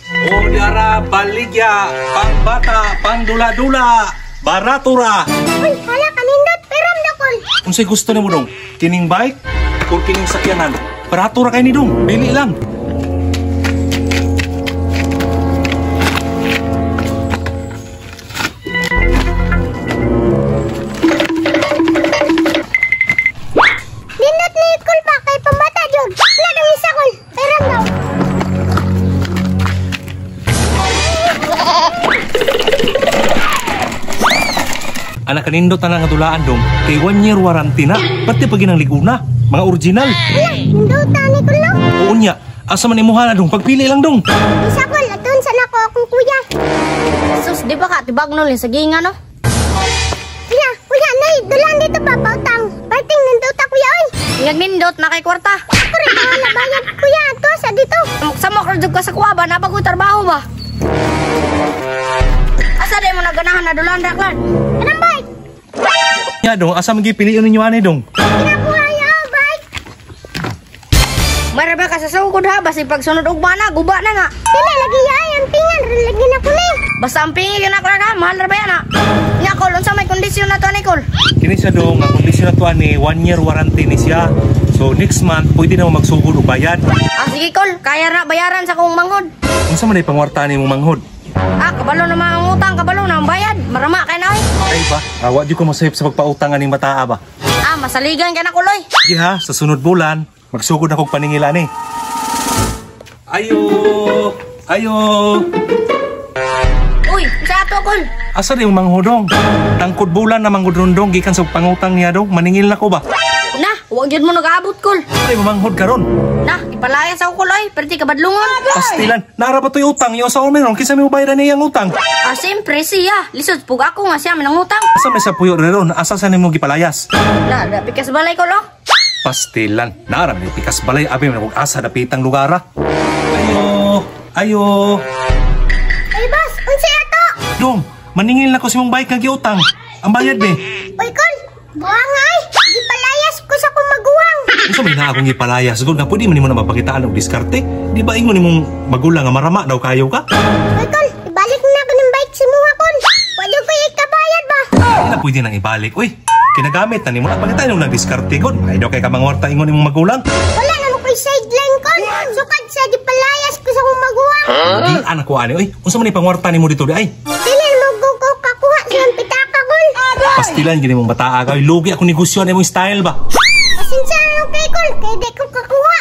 O dara baligya, pangbata, pandula-dula, baratura. Uy, hala kanindot, peram dakol. Kung sa'y gusto ni mo dong, kining bike, o kining sakyanan, baratura kayo ni dong, bili lang. Nindot ni Kol pa kay pambata jud. Wala dong isa Kol, peram daw. Anak kanindot na nga dulaan dong, kay 1 year warranty na, pati pag ginang liguna, mga original. Hala, nindutan ni Kol no? Oo niya, asa man imuha na dong, pagpili lang dong. Isa Kol, atun sa nako akong kuya. Sus, di ba ka tibag no sa ginga no? Kuya, nay, dulan dito pa, pautang. Parting ninduta kuya, oy. Ngag nindot na kay kwarta. Ako rin mga nabayad kuya, ato sa dito. Samok rajog ka sa kuwaba, nabagoy trabaho ba? Asa di mo naganahan na dulan daklan? Anong bike? Niya dong, asa magipiliin ninyo anay dong. Pinakuha niya, bike. Mara ba ka sa sugod ha, basi pagsunod og bana, guba na nga. Pila, lagi yan, pingan, lagi na ko na. Basta ang pingi ka na ka, mahal na ba yan ha? Nya Kol, unsa may kondisyon na to ni Kol? Kini siya dong, ang kondisyon na to ni 1 year warranty ni siya. So next month, pwede na mo magsugod o bayad. Sige Kol, kaya na bayaran sa kong manghod. Kung sa man ay pangwarta ni mong manghod. Kabalo na mga utang, kabalo na ang bayad. Marama ka na oy. Ay ba, awa di ko masahip sa pagpautangan ng mataa ba. Masaligan ka na Kuloy. Sige ha, sa sunod bulan, magsugod na kong paningilan eh. Ayo! Ayo! Uy, sa ato Kol. Asa rin yung manghodong? Tangkod bulan na manghudrondong, gikan sa pangutang niya dong, maningil na ko ba? Na, huwag yun mo nag-aabot Kol. Ay, mamanghod ka ron. Na, ipalaya sa ako Kuloy, perti ka badlungon. Pastilan, nara pa to yung utang, yung sa meron, kisa may ubayran niya yung utang. Siyempre siya. Lisod, pug ako nga siya minangutang. Asa may sa puyo rin, asa sa nimo gipalayas? Na, pikas balay Kol oh. Pastilan, nara may pikas balay, abi may asa dapitang lugara. Ayo! Ayo! Ay, boss, unsi ato. Dong, maningil na ko si mong bike nga giutang. Ang bayad be. Uy, Kol, buwang ay. Di palayas ko sa kong maguwang. Kung may na akong ipalayas, good nga pwede man mo na mapakitaan og diskarte. Di ba ingon nimong magulang nga marama daw kayo ka? Uy, Kol, ibalik na ko ng bike si Muha, Kol. Wala ko ikabayad ba? Hindi na pwede nang ibalik. Uy, kinagamit na nimo na pakitaan yung nag-diskarte god. May daw kay ka mangwarta ingon nimong magulang. Wala na mo ko'y sideline, Kol. Sukad sa di palayas ko sa kong maguwang. Di anak ko ani. Uy, unsa man ipangwarta nimo dito di ay? Dili mo ko kakuha sa pitaka, Kol. Pastilan gini mong bataa ka. Uy, lugi ako negosyo na mong style ba? Pasensya na kay Kol, kaya di ko kakuha.